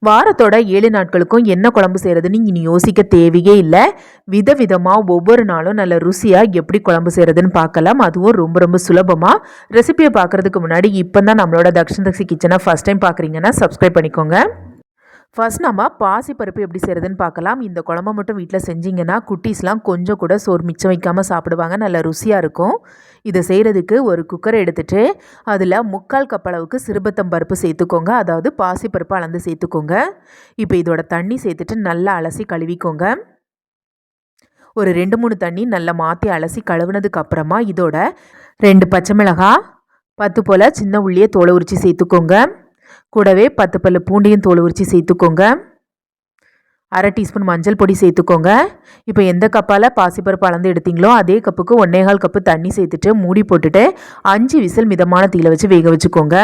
வாரத்தோட 7 நாட்களுக்கும் என்ன குழம்பு செய்கிறதுன்னு இனி யோசிக்க தேவையே இல்லை. விதவிதமாக ஒவ்வொரு நாளும் நல்ல ருசியாக எப்படி குழம்பு செய்கிறதுன்னு பார்க்கலாம். அதுவும் ரொம்ப ரொம்ப சுலபமாக. ரெசிபியை பார்க்குறதுக்கு முன்னாடி இப்போ தான் நம்மளோட தக்ஷன் தக்ஷி கிச்சனை ஃபஸ்ட் டைம் பார்க்குறீங்கன்னா சப்ஸ்கிரைப் பண்ணிக்கோங்க. ஃபர்ஸ்ட் நம்ம பாசிப்பருப்பு எப்படி செய்கிறதுன்னு பார்க்கலாம். இந்த குழம்பு மட்டும் வீட்டில் செஞ்சிங்கன்னா குட்டீஸ்லாம் கொஞ்சம் கூட சோறு மிச்சம் வைக்காமல் சாப்பிடுவாங்க. நல்ல ருசியாக இருக்கும். இதை செய்கிறதுக்கு ஒரு குக்கரை எடுத்துகிட்டு அதில் 3/4 கப் அளவுக்கு சிறுபத்தம் பருப்பு சேர்த்துக்கோங்க. அதாவது பாசிப்பருப்பு அளந்து சேர்த்துக்கோங்க. இப்போ இதோட தண்ணி சேர்த்துட்டு நல்லா அலசி கழுவிக்கோங்க. ஒரு 2-3 தண்ணி நல்லா மாற்றி அலசி கழுவுனதுக்கு அப்புறமா இதோட 2 பச்சை மிளகாய், 10 போல் சின்ன உள்ளியை தோலை உரித்து சேர்த்துக்கோங்க. கூடவே 10 பல்லு பூண்டையும் தோல் உரித்து சேர்த்துக்கோங்க. 1/2 டீஸ்பூன் மஞ்சள் பொடி சேர்த்துக்கோங்க. இப்போ எந்த கப்பால் பாசிப்பருப்பு அளந்து எடுத்தீங்களோ அதே கப்புக்கு 1/4 கப்பு தண்ணி சேர்த்துட்டு மூடி போட்டுட்டு 5 விசில் மிதமான தீயில வச்சு வேக வச்சுக்கோங்க.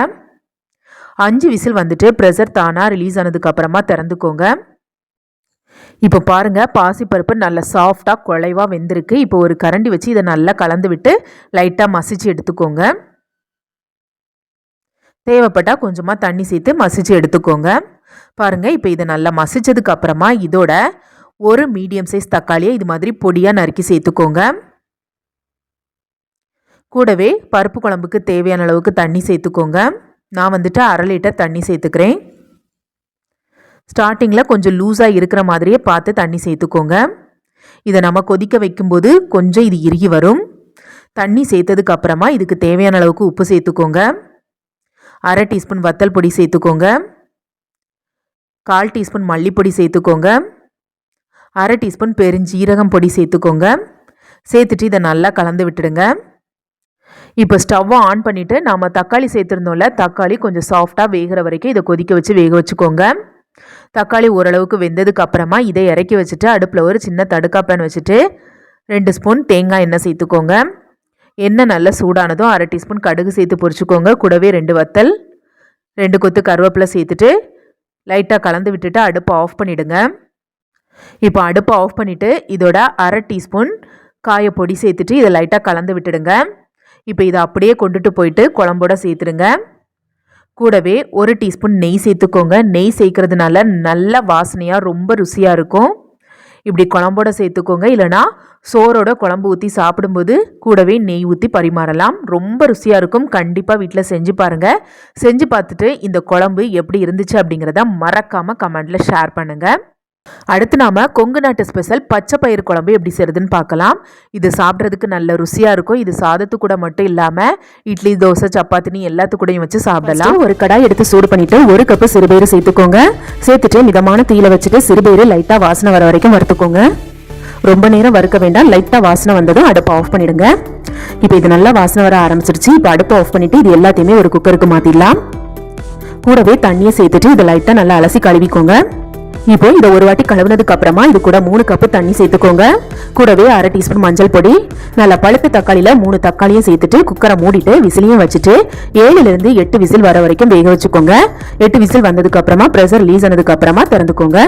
5 விசில் வந்துட்டு ப்ரெஷர் தானாக ரிலீஸ் ஆனதுக்கு அப்புறமா திறந்துக்கோங்க. இப்போ பாருங்கள், பாசிப்பருப்பு நல்லா சாஃப்டாக குழைவாக வெந்திருக்கு. இப்போ ஒரு கரண்டி வச்சு இதை நல்லா கலந்து விட்டு லைட்டாக மசிச்சு எடுத்துக்கோங்க. தேவைப்பட்டால் கொஞ்சமாக தண்ணி சேர்த்து மசிச்சு எடுத்துக்கோங்க. பாருங்கள், இப்போ இதை நல்லா மசிச்சதுக்கு அப்புறமா இதோட ஒரு மீடியம் சைஸ் தக்காளியை இது மாதிரி பொடியாக நறுக்கி சேர்த்துக்கோங்க. கூடவே பருப்பு குழம்புக்கு தேவையான அளவுக்கு தண்ணி சேர்த்துக்கோங்க. நான் வந்துட்டு 1/2 லிட்டர் தண்ணி சேர்த்துக்கிறேன். ஸ்டார்டிங்கில் கொஞ்சம் லூஸாக இருக்கிற மாதிரியே பார்த்து தண்ணி சேர்த்துக்கோங்க. இதை நம்ம கொதிக்க வைக்கும்போது கொஞ்சம் இது இறுகி வரும். தண்ணி சேர்த்ததுக்கு அப்புறமா இதுக்கு தேவையான அளவுக்கு உப்பு சேர்த்துக்கோங்க. 1/2 டீஸ்பூன் வத்தல் பொடி சேர்த்துக்கோங்க. 1/4 டீஸ்பூன் மல்லிப்பொடி சேர்த்துக்கோங்க. 1/2 டீஸ்பூன் பெருஞ்சீரகம் பொடி சேர்த்துக்கோங்க. சேர்த்துட்டு இதை நல்லா கலந்து விட்டுடுங்க. இப்போ ஸ்டவ்வை ஆன் பண்ணிவிட்டு நாம் தக்காளி சேர்த்துருந்தோம்ல, தக்காளி கொஞ்சம் சாஃப்டாக வேகிற வரைக்கும் இதை கொதிக்க வச்சு வேக வச்சுக்கோங்க. தக்காளி ஓரளவுக்கு வெந்ததுக்கு அப்புறமா இதை இறக்கி வச்சுட்டு அடுப்பில் ஒரு சின்ன தடுக்கா பேன் வச்சுட்டு 2 ஸ்பூன் தேங்காய் எண்ணெய் சேர்த்துக்கோங்க. எண்ணெய் நல்லா சூடானதும் 1/2 டீஸ்பூன் கடுகு சேர்த்து பொரிச்சுக்கோங்க. கூடவே 2 வத்தல், 2 கொத்து கருவேப்பிலை சேர்த்துட்டு லைட்டாக கலந்து விட்டுட்டு அடுப்பை ஆஃப் பண்ணிவிடுங்க. இப்போ அடுப்பை ஆஃப் பண்ணிவிட்டு இதோட 1/2 டீஸ்பூன் காயப்பொடி சேர்த்துட்டு இதை லைட்டாக கலந்து விட்டுடுங்க. இப்போ இதை அப்படியே கொண்டுட்டு போயிட்டு குழம்போட சேர்த்துடுங்க. கூடவே 1 டீஸ்பூன் நெய் சேர்த்துக்கோங்க. நெய் சேர்க்கறதுனால நல்ல வாசனையாக ரொம்ப ருசியாக இருக்கும். இப்படி குழம்போட சேர்த்துக்கோங்க. இல்லைனா சோறோட குழம்பு ஊற்றி சாப்பிடும்போது கூடவே நெய் ஊற்றி பரிமாறலாம். ரொம்ப ருசியாக இருக்கும். கண்டிப்பாக வீட்டில் செஞ்சு பாருங்கள். செஞ்சு பார்த்துட்டு இந்த குழம்பு எப்படி இருந்துச்சு அப்படிங்கிறத மறக்காமல் கமெண்டில் ஷேர் பண்ணுங்கள். அடுத்து நாம் கொங்கு நாட்டு ஸ்பெஷல் பச்சை பயிறு குழம்பு எப்படி செய்கிறதுன்னு பார்க்கலாம். இது சாப்பிட்றதுக்கு நல்ல ருசியாக இருக்கும். இது சாதத்து கூட மட்டும் இல்லாமல் இட்லி, தோசை, சப்பாத்தினி எல்லாத்துக்கூடையும் வச்சு சாப்பிடலாம். ஒரு கடாய் எடுத்து சூடு பண்ணிவிட்டு 1 கப்பு சிறுபயிறு சேர்த்துக்கோங்க. சேர்த்துட்டு மிதமான தீயில வச்சுட்டு சிறுபயிறு லைட்டாக வாசனை வர வரைக்கும் வறுத்துக்கோங்க. ரொம்ப நேரம் வறுக்க வேண்டாம். லைட்டாக வாசனை வந்ததும் அடுப்பை ஆஃப் பண்ணிடுங்க. இப்போ இது நல்லா வாசனை வர ஆரம்பிச்சிருச்சு. இப்போ அடுப்பை ஆஃப் பண்ணிவிட்டு இது எல்லாத்தையுமே ஒரு குக்கருக்கு மாற்றிடலாம். கூடவே தண்ணியை சேர்த்துட்டு இதை லைட்டாக நல்லா அலசி கழுவிக்கோங்க. இப்போ இதை ஒரு வாட்டி கழுவுனதுக்கு அப்புறமா இது கூட 3 கப்பு தண்ணி சேர்த்துக்கோங்க. கூடவே 1/2 டீஸ்பூன் மஞ்சள் பொடி, நல்லா பழுத்த தக்காளியில் 3 தக்காளியும் சேர்த்துட்டு குக்கரை மூடிட்டு விசிலையும் வச்சுட்டு 7லிருந்து 8 விசில் வர வரைக்கும் வேக வச்சுக்கோங்க. 8 விசில் வந்ததுக்கு அப்புறமா ப்ரெஷர் ரிலீஸ் ஆனதுக்கு அப்புறமா திறந்துக்கோங்க.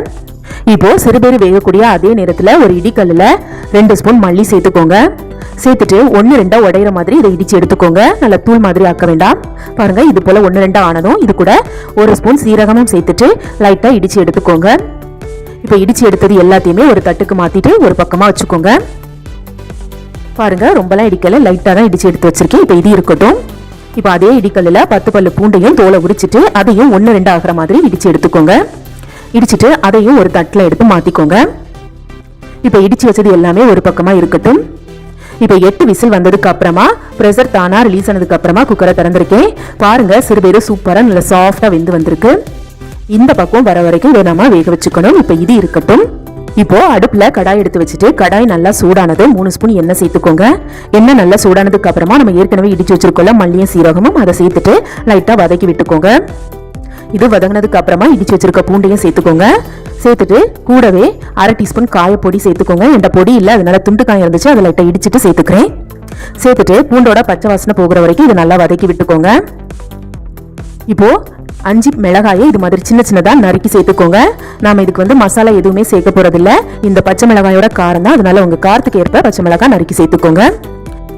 இப்போ சிறுபேறு வேகக்கூடிய அதே நேரத்தில் ஒரு இடிக்கல்லில் 2 ஸ்பூன் மல்லி சேர்த்துக்கோங்க. சேர்த்துட்டு 1-2 உடையிற மாதிரி இதை இடிச்சு எடுத்துக்கோங்க. நல்லா தூள் மாதிரி ஆக்க வேண்டாம். பாருங்க, இது போல 1-2 ஆனதும் இது கூட 1 ஸ்பூன் சீரகமும் சேர்த்துட்டு லைட்டா இடிச்சு எடுத்துக்கோங்க. இப்போ இடிச்சு எடுத்தது எல்லாத்தையுமே ஒரு தட்டுக்கு மாத்திட்டு ஒரு பக்கமா வச்சுக்கோங்க. பாருங்க, ரொம்பலாம் இடிக்கல, லைட்டா தான் இடிச்சு எடுத்து வச்சிருக்கேன். இப்போ இது இருக்கட்டும். இப்போ அதே இடிக்கல்ல 10 பல்லு பூண்டையும் தோலை உரிச்சிட்டு அதையும் 1-2 ஆகிற மாதிரி இடிச்சு எடுத்துக்கோங்க. இடிச்சிட்டு அதையும் ஒரு தட்டில் எடுத்து மாத்திக்கோங்க. இப்போ இடிச்சு வச்சது எல்லாமே ஒரு பக்கமா இருக்கட்டும். இப்போ 8 விசில் வந்ததுக்கு அப்புறமா ப்ரெஷர் தானா ரிலீஸ் ஆனதுக்கு அப்புறமா குக்கரை திறந்திருக்கேன். பாருங்க, சிறுபயிறு சூப்பராக நல்லா சாஃப்டாக வெந்து வந்திருக்கு. இந்த பக்கம் வர வரைக்கும் இதை நம்ம வேக வச்சுக்கணும். இப்போ இது இருக்கட்டும். இப்போ அடுப்புல கடாய் எடுத்து வச்சுட்டு கடாய் நல்லா சூடானது 3 ஸ்பூன் எண்ணெய் சேர்த்துக்கோங்க. எண்ணெய் நல்லா சூடானதுக்கு அப்புறமா நம்ம ஏற்கனவே இடிச்சு வச்சிருக்கோம்ல மல்லியும் சீரகமும் அதை சேர்த்துட்டு லைட்டா வதக்கி விட்டுக்கோங்க. இது வதங்கினதுக்கு அப்புறமா இடிச்சு வச்சிருக்க பூண்டையும் சேர்த்துக்கோங்க. சேர்த்துட்டு கூடவே 1/2 டீஸ்பூன் காயப்பொடி சேர்த்துக்கோங்க. எந்த பொடி இல்லை, அதனால துண்டு காயம் இருந்துச்சு, அதை லைட்டாக இடிச்சிட்டு சேர்த்துக்கிறேன். சேர்த்துட்டு பூண்டோட பச்சை வாசனை போகிற வரைக்கும் இதை நல்லா வதக்கி விட்டுக்கோங்க. இப்போ 5 மிளகாயை இது மாதிரி சின்ன சின்னதாக நறுக்கி சேர்த்துக்கோங்க. நாம இதுக்கு வந்து மசாலா எதுவுமே சேர்க்க போறதில்ல. இந்த பச்சை மிளகாயோட காரம் தான், அதனால உங்க காரத்துக்கு ஏற்ப பச்சை மிளகாய் நறுக்கி சேர்த்துக்கோங்க.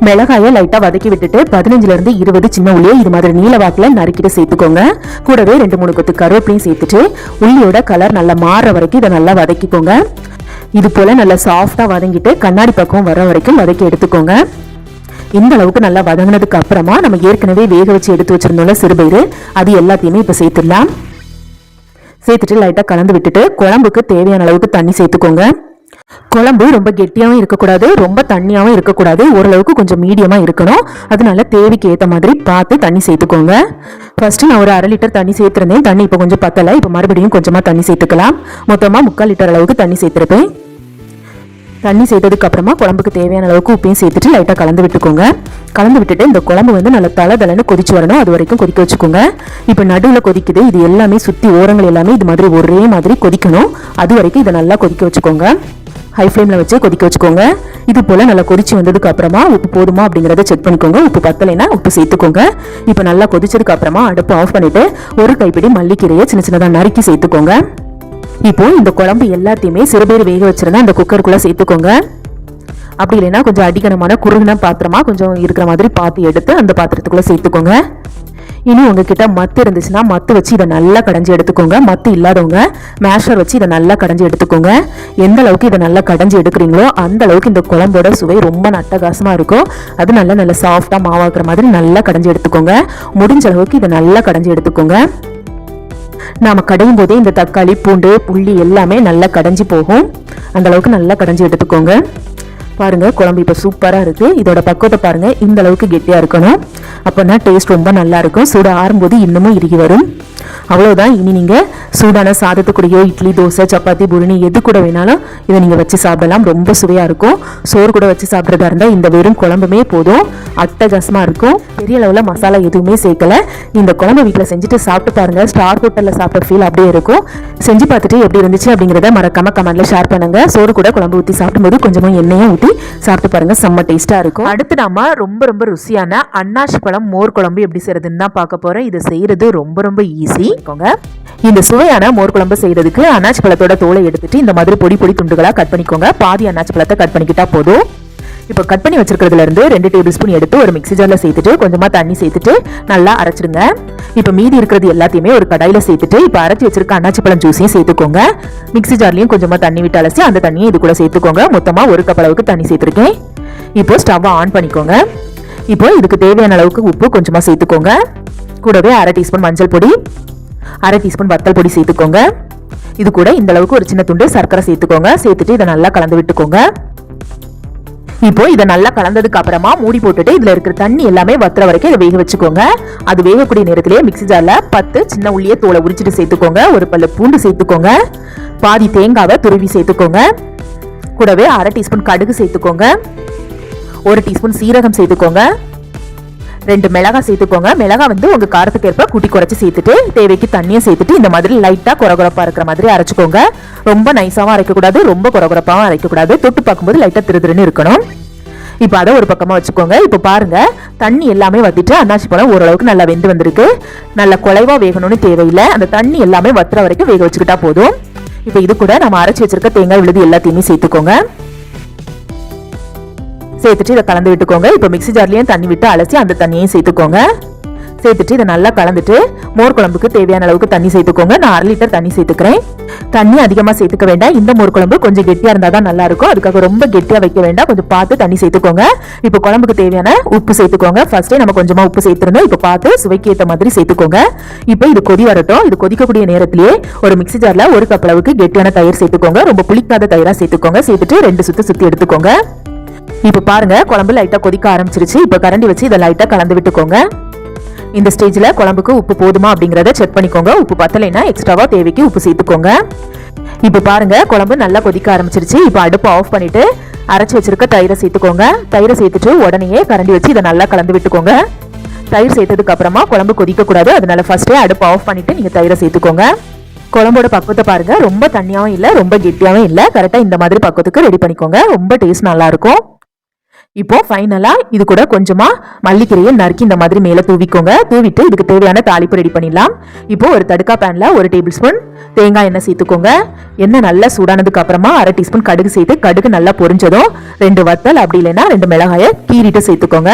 மிளகாயை லைட்டா வதக்கி விட்டுட்டு 15 to 20 சின்ன உள்ளியை இது மாதிரி நீல வாக்கில் நறுக்கிட்டு சேர்த்துக்கோங்க. கூடவே 2-3 கொத்து கருவேப்பிலையும் சேர்த்துட்டு உள்ளியோட கலர் நல்லா மாற வரைக்கும் இதை நல்லா வதக்கிக்கோங்க. இது போல நல்லா சாஃப்டா வதங்கிட்டு கண்ணாடி பக்கம் வர வரைக்கும் வதக்கி எடுத்துக்கோங்க. இந்த அளவுக்கு நல்லா வதங்கினதுக்கு அப்புறமா நம்ம ஏற்கனவே வேக வச்சு எடுத்து வச்சிருந்தோம்ல சிறுபயிறு, அது எல்லாத்தையுமே இப்ப சேர்த்துடலாம். சேர்த்துட்டு லைட்டா கலந்து விட்டுட்டு குழம்புக்கு தேவையான அளவுக்கு தண்ணி சேர்த்துக்கோங்க. குழம்பு ரொம்ப கெட்டியாவும் இருக்கக்கூடாது, ரொம்ப தண்ணியாவும் இருக்கக்கூடாது, ஓரளவுக்கு கொஞ்சம் மீடியமா இருக்கணும். அதனால தேவைக்கு ஏற்ற மாதிரி பார்த்து தண்ணி சேர்த்துக்கோங்க. ஃபர்ஸ்ட் நான் ஒரு 1/2 லிட்டர் தண்ணி சேர்த்திருந்தேன். தண்ணி இப்போ கொஞ்சம் பத்தலை. இப்போ மறுபடியும் கொஞ்சமா தண்ணி சேர்த்துக்கலாம். மொத்தமா 3/4 லிட்டர் அளவுக்கு தண்ணி சேர்த்திருப்பேன். தண்ணி சேர்த்ததுக்கு அப்புறமா குழம்புக்கு தேவையான அளவுக்கு உப்பையும் சேர்த்துட்டு லைட்டாக கலந்து விட்டுக்கோங்க. கலந்து விட்டுட்டு இந்த குழம்பு வந்து நல்லா தளன்னு கொதிச்சு வரணும். அது வரைக்கும் கொதிக்க வச்சுக்கோங்க. இப்போ நடுவில் கொதிக்குது, இது எல்லாமே சுற்றி ஓரங்கள் எல்லாமே இது மாதிரி ஒரே மாதிரி கொதிக்கணும். அது வரைக்கும் இதை நல்லா கொதிக்க வச்சுக்கோங்க. ஹை ஃப்ளேமில் வச்சு கொதிக்க வச்சுக்கோங்க. இது போல் நல்லா கொதிச்சு வந்ததுக்கு அப்புறமா உப்பு போதுமா அப்படிங்கிறத செக் பண்ணிக்கோங்க. உப்பு பத்தலைன்னா உப்பு சேர்த்துக்கோங்க. இப்போ நல்லா கொதிச்சதுக்கு அப்புறமா அடுப்பு ஆஃப் பண்ணிட்டு ஒரு கைப்பிடி மல்லிக்கீரையை சின்ன சின்னதாக நறுக்கி சேர்த்துக்கோங்க. இப்போ இந்த குழம்பு எல்லாத்தையுமே சிறுபயிறு வேக வச்சிருந்தா அந்த குக்கருக்குள்ள சேர்த்துக்கோங்க. அப்படி இல்லைன்னா கொஞ்சம் அடிக்கனமான குறுகின பாத்திரமா கொஞ்சம் இருக்கிற மாதிரி பார்த்து எடுத்து அந்த பாத்திரத்துக்குள்ள சேர்த்துக்கோங்க. இனி உங்ககிட்ட மத்து இருந்துச்சுன்னா மத்து வச்சு இதை நல்லா கடைஞ்சி எடுத்துக்கோங்க. மத்து இல்லாதவங்க மேஷர் வச்சு இதை நல்லா கடைஞ்சி எடுத்துக்கோங்க. எந்த அளவுக்கு இதை நல்லா கடைஞ்சி எடுக்கிறீங்களோ அந்த அளவுக்கு இந்த குழம்போட சுவை ரொம்ப அட்டகாசமா இருக்கும். அது நல்லா சாஃப்டா மாவாக்குற மாதிரி நல்லா கடைஞ்சி எடுத்துக்கோங்க. முடிஞ்ச அளவுக்கு இதை நல்லா கடைஞ்சி எடுத்துக்கோங்க. நாம கடையும் போதே இந்த தக்காளி, பூண்டு, புள்ளி எல்லாமே நல்லா கடைஞ்சி போகும். அந்த அளவுக்கு நல்லா கடைஞ்சி எடுத்துக்கோங்க. பாருங்க குழம்பு இப்போ சூப்பராக இருக்கு. இதோட பக்குவத்தை பாருங்க, இந்த அளவுக்கு கெட்டியா இருக்கணும். அப்போதான் டேஸ்ட் ரொம்ப நல்லா இருக்கும். சூடு ஆறும்போது இன்னமும் இறுகி வரும். அவ்வளவுதான். இனி நீங்க சூடான சாதத்துக்குடியோ இட்லி, தோசை, சப்பாத்தி, புரினி எது கூட வேணாலும் இதை நீங்க வச்சு சாப்பிடலாம். ரொம்ப சுவையா இருக்கும். சோறு கூட வச்சு சாப்பிட்றதா இருந்தா இந்த வெறும் குழம்புமே போதும், அட்டகாசமா இருக்கும். பெரிய அளவுல மசாலா எதுவுமே சேர்க்கல. இந்த குழம்பு வீட்டில் செஞ்சுட்டு சாப்பிட்டு பாருங்க. ஸ்டார் ஹோட்டல்ல சாப்பிட்ற ஃபீல் அப்படியே இருக்கும். செஞ்சு பார்த்துட்டு எப்படி இருந்துச்சு அப்படிங்கிறத மறக்காம கமெண்ட்ல ஷேர் பண்ணுங்க. சோறு கூட குழம்பு ஊற்றி சாப்பிடும்போது கொஞ்சமா எண்ணெயும் ஊற்றி சாப்பிட்டு பாருங்க, செம்ம டேஸ்டா இருக்கும். அடுத்து நாம ரொம்ப ருசியான அன்னாசி பழம் மோர் குழம்பு எப்படி செய்யறதுன்னு தான் பார்க்க போறோம். இதை செய்யறது ரொம்ப ஈஸி. இந்த சுவையான மோர் குழம்பு செய்யறதுக்கு அன்னாசி பழத்தோட தோலை எடுத்துட்டு இந்த மாதிரி பொடி துண்டுகளா கட் பண்ணிக்கோங்க. பாதி அன்னாசி பழத்தை கட் பண்ணிக்கிட்டா போதும். இப்போ கட் பண்ணி வச்சிருக்கிறதுல இருந்து 2 டேபிள் ஸ்பூன் எடுத்து ஒரு மிக்ஸி ஜார்ல சேர்த்துட்டு கொஞ்சமா தண்ணி சேர்த்துட்டு நல்லா அரைச்சிடுங்க. இப்போ மீதி இருக்கிறது எல்லாத்தையுமே ஒரு கடாயில சேர்த்துட்டு இப்போ அரைச்சி வச்சிருக்க அன்னாசி பழம் ஜூஸையும் சேர்த்துக்கோங்க. மிக்ஸி ஜார்லயும் கொஞ்சமா தண்ணி விட்டு அலசி அந்த தண்ணியை இது கூட சேர்த்துக்கோங்க. மொத்தமா 1 கப் அளவுக்கு தண்ணி சேர்த்திருக்கேன். இப்போ ஸ்டவ் ஆன் பண்ணிக்கோங்க. இப்போ இதுக்கு தேவையான அளவுக்கு உப்பு கொஞ்சமா சேர்த்துக்கோங்க. கூடவே 1/2 டீஸ்பூன் மஞ்சள் பொடி, 1/2 டீஸ்பூன் வத்தல் பொடி சேர்த்துக்கோங்க. இது கூட இந்த அளவுக்கு ஒரு சின்ன துண்டு சர்க்கரை சேர்த்துக்கோங்க. சேர்த்துட்டு இதை நல்லா கலந்து விட்டுக்கோங்க. இப்போ இதை நல்லா கலந்ததுக்கு அப்புறமா மூடி போட்டுட்டு இதுல இருக்கிற தண்ணி எல்லாமே வத்துற வரைக்கும் இதை வேக வச்சுக்கோங்க. அது வேகக்கூடிய நேரத்திலேயே மிக்ஸி ஜார்ல 10 சின்ன உள்ளியை தோலை உரிச்சிட்டு சேர்த்துக்கோங்க. ஒரு பல்லு பூண்டு சேர்த்துக்கோங்க. பாதி தேங்காவை துருவி சேர்த்துக்கோங்க. கூடவே 1/2 டீஸ்பூன் கடுகு சேர்த்துக்கோங்க. 1 டீஸ்பூன் சீரகம் சேர்த்துக்கோங்க. 2 மிளகாய் சேர்த்துக்கோங்க. மிளகாய் வந்து உங்க காரத்துக்கு ஏற்ப கூட்டி குறைச்சி சேர்த்துட்டு தேவைக்கு தண்ணியை சேர்த்துட்டு இந்த மாதிரி லைட்டா கொரகொரப்பா இருக்கிற மாதிரி அரைச்சுக்கோங்க. ரொம்ப நைஸாவும் அரைக்கக்கூடாது, ரொம்ப கொரகொரப்பாவும் அரைக்கக்கூடாது. தொட்டு பார்க்கும்போது லைட்டா திருன்னு இருக்கணும். இப்போ அதை ஒரு பக்கமா வச்சுக்கோங்க. இப்போ பாருங்க தண்ணி எல்லாமே வத்திட்டு அன்னாசி பழம் ஓரளவுக்கு நல்லா வெந்து வந்திருக்கு. நல்லா குலைவா வேகணும்னு தேவையில்லை. அந்த தண்ணி எல்லாமே வத்துற வரைக்கும் வேக வச்சுக்கிட்டா போதும். இப்போ இது கூட நம்ம அரைச்சி வச்சிருக்க தேங்காய் விழுது எல்லாத்தையுமே சேர்த்துக்கோங்க. சேர்த்துட்டு இதை கலந்து விட்டுக்கோங்க. இப்போ மிக்ஸி ஜார்லயும் தண்ணி விட்டு அலசி அந்த தண்ணியையும் சேர்த்துக்கோங்க. சேர்த்துட்டு இதை நல்லா கலந்துட்டு மோர் குழம்புக்கு தேவையான அளவுக்கு தண்ணி சேர்த்துக்கோங்க. நான் 1/2 லிட்டர் தண்ணி சேர்த்துக்கிறேன். தண்ணி அதிகமா சேர்த்துக்க வேண்டாம். இந்த மோர் குழம்பு கொஞ்சம் கெட்டியா இருந்தா தான் நல்லா இருக்கும். அதுக்காக ரொம்ப கெட்டியா வைக்க வேண்டாம், கொஞ்சம் பார்த்து தண்ணி சேர்த்துக்கோங்க. இப்போ குழம்புக்கு தேவையான உப்பு சேர்த்துக்கோங்க. ஃபர்ஸ்டே நம்ம கொஞ்சமா உப்பு சேர்த்திருந்தோம். இப்போ பார்த்து சுவைக்கு ஏற்ற மாதிரி சேர்த்துக்கோங்க. இப்போ இது கொதி வரட்டும். இது கொதிக்கக்கூடிய நேரத்திலேயே ஒரு மிக்ஸி ஜார்ல 1 கப் அளவுக்கு கெட்டியான தயிர் சேர்த்துக்கோங்க. ரொம்ப புளிக்காத தயிரா சேர்த்துக்கோங்க. சேர்த்துட்டு 2 சுத்தி எடுத்துக்கோங்க. இப்போ பாருங்க குழம்பு லைட்டா கொதிக்க ஆரம்பிச்சிருச்சு. இப்போ கரண்டி வச்சு இதை லைட்டா கலந்து விட்டுக்கோங்க. இந்த ஸ்டேஜ்ல குழம்புக்கு உப்பு போதுமா அப்படிங்கறத செக் பண்ணிக்கோங்க. உப்பு பத்தலைன்னா எக்ஸ்ட்ராவா தேவைக்கு உப்பு சேர்த்துக்கோங்க. இப்போ பாருங்க குழம்பு நல்லா கொதிக்க ஆரம்பிச்சிருச்சு. இப்போ அடுப்பு ஆஃப் பண்ணிட்டு அரைச்சி வச்சிருக்க தயிரை சேர்த்துக்கோங்க. தயிரை சேர்த்துட்டு உடனே கரண்டி வச்சு இதை நல்லா கலந்து விட்டுக்கோங்க. தயிர் சேர்த்ததுக்கு அப்புறமா குழம்பு கொதிக்க கூடாது. அதனால ஃபர்ஸ்டே அடுப்பு ஆஃப் பண்ணிட்டு நீங்க தயிரை சேர்த்துக்கோங்க. குழம்போட பக்குவத்தை பாருங்க. ரொம்ப தண்ணியாவும் இல்ல, ரொம்ப கெட்டியாவும் இல்ல. கரெக்டா இந்த மாதிரி பக்குவத்துக்கு ரெடி பண்ணிக்கோங்க. ரொம்ப டேஸ்ட் நல்லா இருக்கும். இப்போ ஃபைனலா இது கூட கொஞ்சமா மல்லிக்கீரையை நறுக்கி இந்த மாதிரி மேல தூவிக்கோங்க. தூவிட்டு இதுக்கு தேவையான தாளிப்பு ரெடி பண்ணிடலாம். இப்போ ஒரு தடுக்கா பேன்ல 1 டேபிள் ஸ்பூன் தேங்காய் எண்ணெய் சேர்த்துக்கோங்க. எண்ணெய் நல்லா சூடானதுக்கு அப்புறமா 1/2 டீஸ்பூன் கடுகு சேர்த்து கடுகு நல்லா பொரிஞ்சதும் 2 வத்தல் அப்படி இல்லைன்னா 2 மிளகாயை கீறிட்டு சேர்த்துக்கோங்க.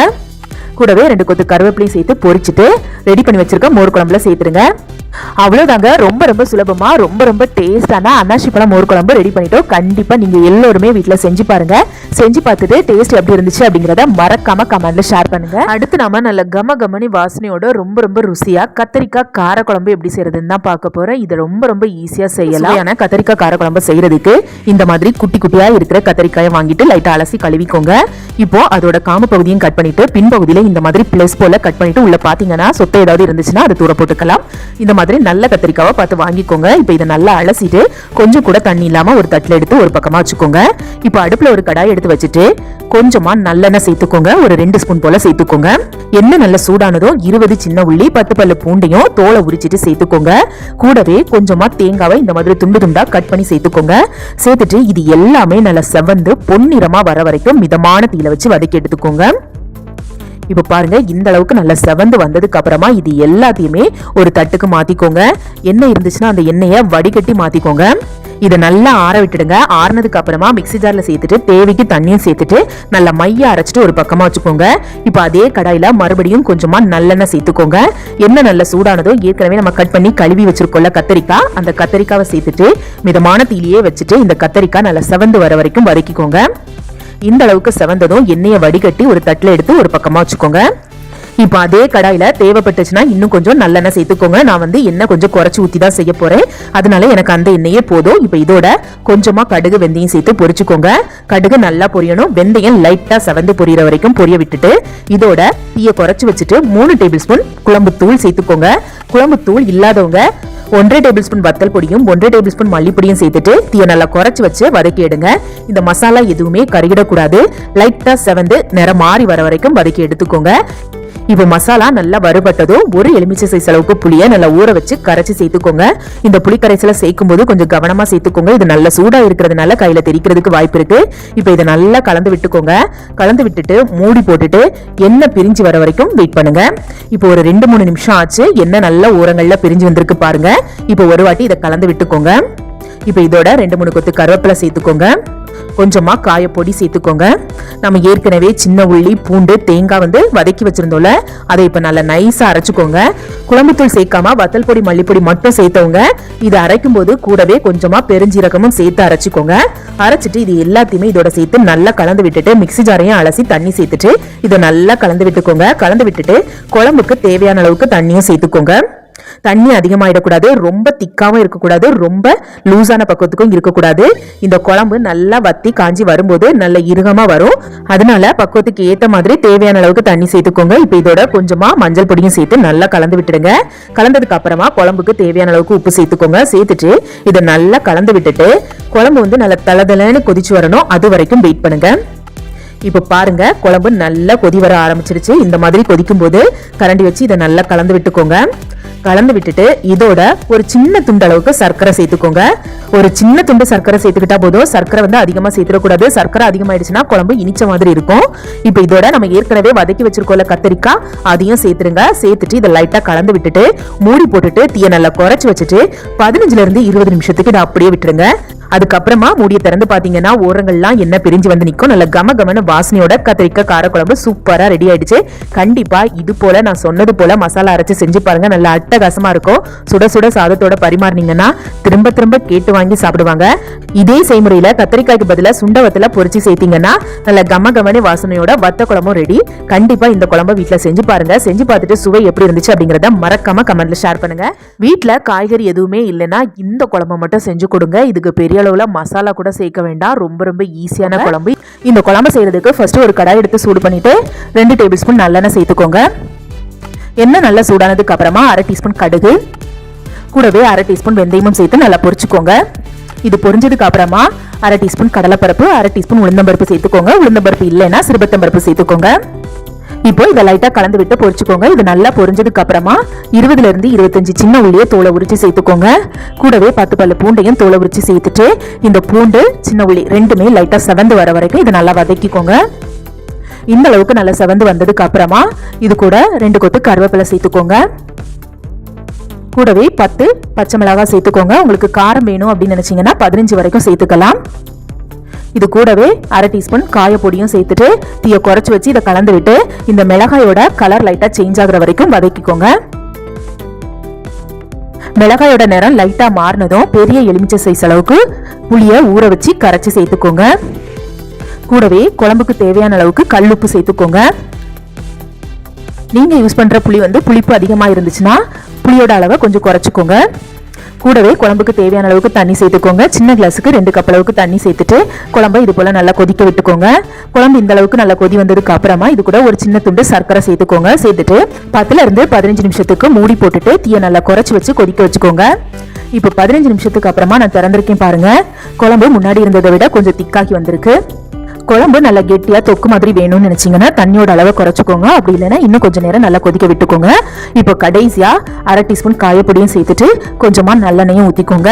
கூடவே 2 கொத்து கருவேப்பிலையும் சேர்த்து பொரிச்சிட்டு ரெடி பண்ணி வச்சிருக்க மோர் குழம்புல சேர்த்துருங்க. அவ்வளவுதாங்க. ரொம்ப ரொம்ப சுலபமா ரொம்ப டேஸ்டான அன்னாசி பழம் மோர் குழம்பு ரெடி பண்ணிட்டோம். கண்டிப்பா நீங்க எல்லாருமே வீட்டுல செஞ்சு பாருங்க. செஞ்சு பார்த்துட்டு டேஸ்ட் எப்படி இருந்துச்சு அப்படிங்கறத மறக்காம கமெண்ட்ல ஷேர் பண்ணுங்க. அடுத்து நாம நல்ல கமகமனி வாசனையோட ரொம்ப ருசியா கத்திரிக்காய் கார குழம்பு எப்படி செய்யறதுன்னு தான் பார்க்க போறேன். இது ரொம்ப ஈஸியா செய்யலாம். ஆனா கத்திரிக்காய் கார குழம்பு செய்யறதுக்கு இந்த மாதிரி குட்டி குட்டியா இருக்கிற கத்திரிக்காயை வாங்கிட்டு லைட்டா அலசி கழுவிக்கோங்க. இப்போ அதோட காம்பு பகுதியும் கட் பண்ணிட்டு பின்பகுதியில இந்த மாதிரி பிளஸ் போல கட் பண்ணிட்டு உள்ள பாத்தீங்கன்னா சொத்தை ஏதாவது இருந்துச்சுன்னா அதை தூர போட்டுக்கலாம். இந்த மாதிரி நல்ல கத்திரிக்காவை பார்த்து வாங்கிக்கோங்க. இப்போ இதை நல்லா அலசிட்டு கொஞ்சம் கூட தண்ணி இல்லாம ஒரு தட்டில் எடுத்து ஒரு பக்கமா வச்சுக்கோங்க. இப்போ அடுப்புல ஒரு கடாய் எடுத்து வச்சுட்டு கொஞ்சமா நல்லெண்ணெய் சேர்த்துக்கோங்க. ஒரு 2 ஸ்பூன் போல சேர்த்துக்கோங்க. எண்ணெய் நல்ல சூடானதும் 20 சின்ன உள்ளி 10 பல்லு பூண்டையும் தோலை உரிச்சிட்டு சேர்த்துக்கோங்க. கூடவே கொஞ்சமா தேங்காவை இந்த மாதிரி துண்டு துண்டா கட் பண்ணி சேர்த்துக்கோங்க. சேர்த்துட்டு இது எல்லாமே நல்லா செவந்து பொன்னிறமா வர வரைக்கும் மிதமான தீயில வச்சு வதக்கி எடுத்துக்கோங்க. இப்ப பாருங்க, இந்த அளவுக்கு நல்லா செவந்து வந்ததுக்கு அப்புறமா இது எல்லாத்தையுமே ஒரு தட்டுக்கு மாத்திக்கோங்க. எண்ணெய் இருந்துச்சுன்னா அந்த எண்ணெயை வடிகட்டி மாத்திக்கோங்க. இதை நல்லா ஆற விட்டுடுங்க. ஆறுனதுக்கு அப்புறமா மிக்ஸி ஜார்ல சேர்த்துட்டு தேவைக்கு தண்ணியும் சேர்த்துட்டு நல்லா மைய அரைச்சிட்டு ஒரு பக்கமா வச்சுக்கோங்க. இப்ப அதே கடாயில மறுபடியும் கொஞ்சமா நல்லெண்ணெய் சேர்த்துக்கோங்க. எண்ணெய் நல்லா சூடானதோ ஏற்கனவே நம்ம கட் பண்ணி கழுவி வச்சிருக்கோம்ல கத்திரிக்காய், அந்த கத்திரிக்காவை சேர்த்துட்டு மிதமான தீயிலேயே வச்சுட்டு இந்த கத்திரிக்காய் நல்லா செவந்து வர வரைக்கும் வதக்கிக்கோங்க. இந்த அளவுக்கு செவந்ததும் எண்ணெயை வடிகட்டி ஒரு தட்டுல எடுத்து ஒரு பக்கமா வச்சுக்கோங்க. இப்போ அதே கடாயில தேவைப்பட்டுச்சுன்னா இன்னும் கொஞ்சம் நல்லெண்ணெய் சேர்த்துக்கோங்க. நான் எண்ணெய் கொஞ்சம் குறைச்சி ஊத்தி தான் செய்ய போறேன், அதனால எனக்கு அந்த எண்ணெயே போதும். இப்போ இதோட கொஞ்சமா கடுகு வெந்தயம் சேர்த்து பொரிச்சுக்கோங்க. கடுகு நல்லா பொரியணும். வெந்தயம் லைட்டா செவந்து பொரியிற வரைக்கும் பொரிய விட்டுட்டு இதோட தீயை குறைச்சி வச்சுட்டு 3 டேபிள் ஸ்பூன் குழம்பு தூள் சேர்த்துக்கோங்க. குழம்பு தூள் இல்லாதவங்க 1/2 டேபிள் ஸ்பூன் வத்தல் பொடியும் 1/2 டேபிள் ஸ்பூன் மல்லிப்பொடியும் சேர்த்துட்டு தீயை நல்லா குறைச்சி வச்சு வதக்கி எடுங்க. இந்த மசாலா எதுவுமே கருகிடக்கூடாது. லைட்டா செவந்து நிறம் மாறி வர வரைக்கும் வதக்கி எடுத்துக்கோங்க. இப்போ மசாலா நல்லா வறுபட்டதும் ஒரு எலுமிச்சை சைஸ் அளவுக்கு புளியை நல்லா ஊற வச்சு கரைச்சி சேர்த்துக்கோங்க. இந்த புளி கரைசலை சேர்க்கும் போது கொஞ்சம் கவனமா சேர்த்துக்கோங்க. இது நல்லா சூடா இருக்கிறதுனால கையில தெரிக்கிறதுக்கு வாய்ப்பு இருக்கு. இப்போ இதை நல்லா கலந்து விட்டுக்கோங்க. கலந்து விட்டுட்டு மூடி போட்டுட்டு எண்ணெய் பிரிஞ்சு வர வரைக்கும் வெயிட் பண்ணுங்க. இப்போ ஒரு 2-3 நிமிஷம் ஆச்சு. எண்ணெய் நல்லா ஓரங்கள்ல பிரிஞ்சு வந்திருக்கு பாருங்க. இப்போ ஒரு வாட்டி இதை கலந்து விட்டுக்கோங்க. இப்போ இதோட 2-3 கொத்து கருவேப்பிலை சேர்த்துக்கோங்க. கொஞ்சமா காயப்பொடி சேர்த்துக்கோங்க. நம்ம ஏற்கனவே சின்ன உள்ளி பூண்டு தேங்காய் வதக்கி வச்சிருந்தோம்ல, அதை இப்ப நல்லா நைஸா அரைச்சுக்கோங்க. குழம்புத்தூள் சேர்க்காம வத்தல் பொடி மல்லிப்பொடி மட்டும் சேர்த்தவங்க இதை அரைக்கும் போது கூடவே கொஞ்சமா பெருஞ்சீரகமும் சேர்த்து அரைச்சுக்கோங்க. அரைச்சிட்டு இது எல்லாத்தையுமே இதோட சேர்த்து நல்லா கலந்து விட்டுட்டு மிக்ஸி ஜாரையும் அலசி தண்ணி சேர்த்துட்டு இதை நல்லா கலந்து விட்டுக்கோங்க. கலந்து விட்டுட்டு குழம்புக்கு தேவையான அளவுக்கு தண்ணியும் சேர்த்துக்கோங்க. தண்ணி அதிகமாயிடக்கூடாது, ரொம்ப திக்காவும் இருக்கக்கூடாது, ரொம்ப லூஸான பக்குவத்துக்கும் இருக்கக்கூடாது. இந்த குழம்பு நல்லா வத்தி காஞ்சி வரும்போது நல்ல இறுகமா வரும். அதனால பக்குவத்துக்கு ஏத்த மாதிரி தேவையான அளவுக்கு தண்ணி சேர்த்துக்கோங்க. இப்ப இதோட கொஞ்சமா மஞ்சள் பொடியும் சேர்த்து நல்லா கலந்து விட்டுடுங்க. கலந்ததுக்கு அப்புறமா குழம்புக்கு தேவையான அளவுக்கு உப்பு சேர்த்துக்கோங்க. சேர்த்துட்டு இதை நல்லா கலந்து விட்டுட்டு குழம்பு நல்லா தளதளன்னு கொதிச்சு வரணும். அது வரைக்கும் வெயிட் பண்ணுங்க. இப்ப பாருங்க, குழம்பு நல்லா கொதி வர ஆரம்பிச்சிருச்சு. இந்த மாதிரி கொதிக்கும் போது கரண்டி வச்சு இதை நல்லா கலந்து விட்டுக்கோங்க. கலந்து விட்டுட்டு இதோட ஒரு சின்ன துண்டு அளவுக்கு சர்க்கரை சேர்த்துக்கோங்க. ஒரு சின்ன துண்டு சர்க்கரை சேர்த்துக்கிட்டா போதும். சர்க்கரை அதிகமா சேர்த்துடக்கூடாது. சர்க்கரை அதிகமாயிடுச்சுன்னா குழம்பு இனிச்ச மாதிரி இருக்கும். இப்ப இதோட நம்ம ஏற்கனவே வதக்கி வச்சிருக்கோம்ல கத்திரிக்காய், அதையும் சேர்த்துருங்க. சேர்த்துட்டு இதை லைட்டா கலந்து விட்டுட்டு மூடி போட்டுட்டு தீயை நல்லா குறைச்சி வச்சுட்டு 15 இருந்து 20 நிமிஷத்துக்கு இதை அப்படியே விட்டுருங்க. அதுக்கப்புறமா மூடியை திறந்து பாத்தீங்கன்னா ஓரங்கள்லாம் எண்ணெய் பிரிஞ்சு நிற்கும். நல்ல கமகமன வாசனையோட கத்திரிக்காய் காரக்குழம்பு சூப்பரா ரெடி ஆயிடுச்சு. கண்டிப்பா இது போல நான் சொன்னது போல மசாலா அரைச்சு செஞ்சு பாருங்க. நல்ல அட்டகாசமா இருக்கும். சுட சுட சாதத்தோட பரிமாறினீங்கன்னா திரும்ப திரும்ப கேட்டு வாங்கி சாப்பிடுவாங்க. இதே செய்முறையில கத்திரிக்காய்க்கு பதிலா சுண்டவத்துல பொரிச்சு சேர்த்தீங்கன்னா நல்ல கமகமன வாசனையோட வத்த குழம்பும் ரெடி. கண்டிப்பா இந்த குழம்பு வீட்டுல செஞ்சு பாருங்க. செஞ்சு பார்த்துட்டு சுவை எப்படி இருந்துச்சு அப்படிங்கறத மறக்காம கமெண்ட்ல ஷேர் பண்ணுங்க. வீட்டுல காய்கறி எதுவுமே இல்லைன்னா இந்த குழம்பு மட்டும் செஞ்சு கொடுங்க. இதுக்கு பெரிய அளவுல மசாலா கூட சேர்க்க வேண்டாம். ரொம்ப ஈஸியான குழம்பு. இந்த குழம்பு செய்யறதுக்கு ஃபர்ஸ்ட் ஒரு கடாய் எடுத்து சூடு பண்ணிட்டு 2 டேபிள் ஸ்பூன் நல்லெண்ணெய் சேர்த்துக்கோங்க. எண்ணெய் நல்லா சூடானதுக்கு அப்புறமா 1/2 டீஸ்பூன் கடுகு கூடவே 1/2 டீஸ்பூன் வெந்தயமும் சேர்த்து நல்லா பொரிச்சுக்கோங்க. இது பொரிஞ்சதுக்கு அப்புறமா 1/2 டீஸ்பூன் கடலைப்பருப்பு 1/2 டீஸ்பூன் உளுந்தம்பருப்பு சேர்த்துக்கோங்க. உளுந்தம்பருப்பு இல்லைன்னா சிறுபத்தம்பருப்பு சேர்த்துக்கோங்க. இப்போ இதை லைட்டா கலந்து விட்டு பொரிச்சுக்கோங்க. இது நல்லா பொரிஞ்சதுக்கு அப்புறமா 20 இருந்து 25 சின்ன உள்ளியை தோலை உரிச்சு சேர்த்துக்கோங்க. கூடவே 10 பல்லு பூண்டையும் தோலை உரிச்சு சேர்த்துட்டு இந்த பூண்டு சின்ன உள்ளி ரெண்டுமே லைட்டா செவந்து வர வரைக்கும் இதை நல்லா வதக்கிக்கோங்க. இந்த அளவுக்கு நல்லா செவந்து வந்ததுக்கு அப்புறமா இது கூட 2 கொத்து கருவேப்பிலை சேர்த்துக்கோங்க. கூடவே 10 பச்சை மிளகாய் சேர்த்துக்கோங்க. உங்களுக்கு காரம் வேணும் அப்படின்னு நினைச்சீங்கன்னா 15 வரைக்கும் சேர்த்துக்கலாம். இது கூடவே 1/2 டீஸ்பூன் காயப்பொடியும் சேர்த்துட்டு தீயை குறைச்சி வச்சு இதை கலந்து விட்டு இந்த மிளகாயோட கலர் லைட்டா சேஞ்ச் ஆகுற வரைக்கும் வதக்கிக்கோங்க. மிளகாயோட நிறம் லைட்டா மாறினதும் பெரிய எலுமிச்சை சைஸ் அளவுக்கு புளியை ஊற வச்சு கரைச்சி சேர்த்துக்கோங்க. கூடவே குழம்புக்கு தேவையான அளவுக்கு கல்லுப்பு சேர்த்துக்கோங்க. நீங்க யூஸ் பண்ற புளி புளிப்பு அதிகமா இருந்துச்சுன்னா புளியோட அளவை கொஞ்சம் குறைச்சிக்கோங்க. கூடவே குழம்புக்கு தேவையான அளவுக்கு தண்ணி சேர்த்துக்கோங்க. சின்ன கிளாஸுக்கு 2 கப் அளவுக்கு தண்ணி சேர்த்துட்டு குழம்பை இது போல நல்லா கொதிக்க விட்டுக்கோங்க. குழம்பு இந்த அளவுக்கு நல்லா கொதி வந்ததுக்கு அப்புறமா இது கூட ஒரு சின்ன துண்டு சர்க்கரை சேர்த்துக்கோங்க. சேர்த்துட்டு 10 இருந்து 15 நிமிஷத்துக்கு மூடி போட்டுட்டு தீயை நல்லா குறைச்சி வச்சு கொதிக்க வச்சுக்கோங்க. இப்போ 15 நிமிஷத்துக்கு அப்புறமா நான் திறந்திருக்கேன் பாருங்க. குழம்பு முன்னாடி இருந்ததை விட கொஞ்சம் திக்காகி வந்திருக்கு. குழம்பு நல்லா கெட்டியா தொக்கு மாதிரி வேணும்னு நினைச்சீங்கன்னா தண்ணியோட அளவை குறைச்சிக்கோங்க. அப்படி இல்லைன்னா இன்னும் கொஞ்சம் நேரம் நல்லா கொதிக்க விட்டுக்கோங்க. இப்போ கடைசியா 1/2 டீஸ்பூன் காயப்பொடியும் சேர்த்துட்டு கொஞ்சமா நல்லெண்ணையும் ஊத்திக்கோங்க.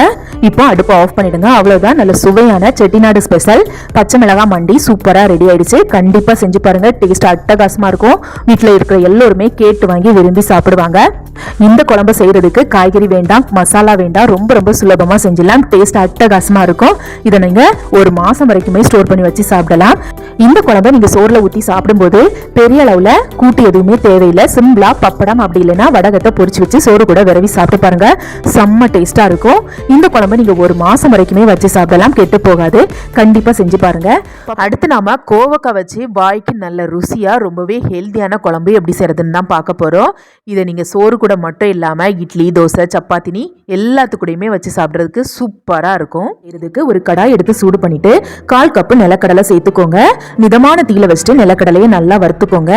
இப்போ அடுப்பை ஆஃப் பண்ணிடுங்க. அவ்வளவுதான், நல்ல சுவையான செட்டிநாடு ஸ்பெஷல் பச்சை மிளகாய் மண்டி சூப்பரா ரெடி ஆயிடுச்சு. கண்டிப்பா செஞ்சு பாருங்க, டேஸ்ட் அட்டகாசமா இருக்கும். வீட்டுல இருக்கிற எல்லோருமே கேட்டு வாங்கி விரும்பி சாப்பிடுவாங்க. இந்த குழம்பு செய்யறதுக்கு காய்கறி வேண்டாம், மசாலா வேண்டாம், ரொம்ப ரொம்ப சுலபமா செஞ்சிடலாம். டேஸ்ட் அட்டகாசமா இருக்கும். இதை நீங்க 1 மாசம் வரைக்குமே ஸ்டோர் பண்ணி வச்சு சாப்பிடலாம். இந்த குழம்பை நீங்க சோறுல ஊத்தி சாப்பிடும்போது பெரிய அளவுல கூட்டு எதுவுமே தேவையில்லை. சிம்பிளா பப்படம் அப்படி இல்லைன்னா வடகத்தை பொரிச்சு வச்சு சோறு கூட விரவி சாப்பிட்டு பாருங்க, செம்ம டேஸ்டா இருக்கும். இந்த குழம்பை நீங்க 1 மாசம் வரைக்குமே வச்சு சாப்பிடலாம், கெட்டு போகாது. கண்டிப்பா செஞ்சு பாருங்க. அடுத்து நாம கோவக்காய் வச்சு வாய்க்கு நல்ல ருசியா ரொம்பவே ஹெல்தியான குழம்பு எப்படி செய்யறதுன்னு தான் பார்க்க போறோம். இதை நீங்க சோறு கூட மட்டும் இல்லாம இட்லி, தோசை, சப்பாத்தினி எல்லாத்துக்கூடயுமே வச்சு சாப்பிட்றதுக்கு சூப்பரா இருக்கும். இதுக்கு ஒரு கடாய் எடுத்து சூடு பண்ணிட்டு 1/4 கப் நிலக்கடலை சேர்த்துக்கோங்க. மிதமான தீயில வச்சுட்டு நிலக்கடலையை நல்லா வறுத்துக்கோங்க.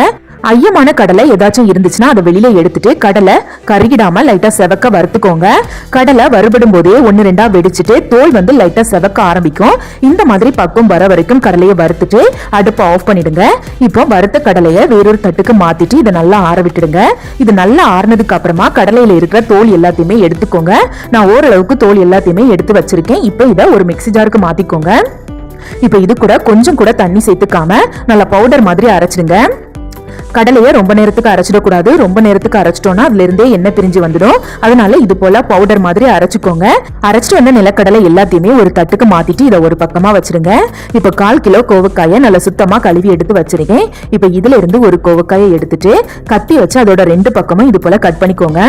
ஐயமான கடலை ஏதாச்சும் இருந்துச்சுன்னா அதை வெளியில எடுத்துட்டு கடலை கருகிடாம லைட்டா செவக்க வறுத்துக்கோங்க. கடலை வறுபடும் போதே 1-2 வெடிச்சுட்டு தோல் லைட்டா செவக்க ஆரம்பிக்கும். இந்த மாதிரி பக்குவம் வர வரைக்கும் கடலையை வறுத்துட்டு அடுப்பை ஆஃப் பண்ணிடுங்க. இப்போ வறுத்த கடலையை வேறொரு தட்டுக்கு மாத்திட்டு இதை நல்லா ஆற விட்டுடுங்க. இது நல்லா ஆறுனதுக்கு அப்புறமா கடலையில இருக்கிற தோல் எல்லாத்தையுமே எடுத்துக்கோங்க. நான் ஓரளவுக்கு தோல் எல்லாத்தையுமே எடுத்து வச்சிருக்கேன். இப்போ இதை ஒரு மிக்ஸி ஜாருக்கு மாத்திக்கோங்க. இப்போ இது கூட கொஞ்சம் கூட தண்ணி சேர்த்துக்காம நல்லா பவுடர் மாதிரி அரைச்சிடுங்க. கடலையை ரொம்ப நேரத்துக்கு அரைச்சிடக்கூடாது. ரொம்ப நேரத்துக்கு அரைச்சிட்டோம்னா அதுல இருந்தே எண்ணெய் பிரிஞ்சு வந்துடும். அதனால இது போல பவுடர் மாதிரி அரைச்சிக்கோங்க. அரைச்சிட்டு வந்த நிலக்கடலை எல்லாத்தையுமே ஒரு தட்டுக்கு மாத்திட்டு இதை ஒரு பக்கமா வச்சிருங்க. இப்போ 1/4 கிலோ கோவக்காயை நல்லா சுத்தமா கழுவி எடுத்து வச்சிருக்கேன். இப்போ இதுல இருந்து ஒரு கோவக்காயை எடுத்துட்டு கத்தி வச்சு அதோட 2 பக்கமும் இது போல கட் பண்ணிக்கோங்க.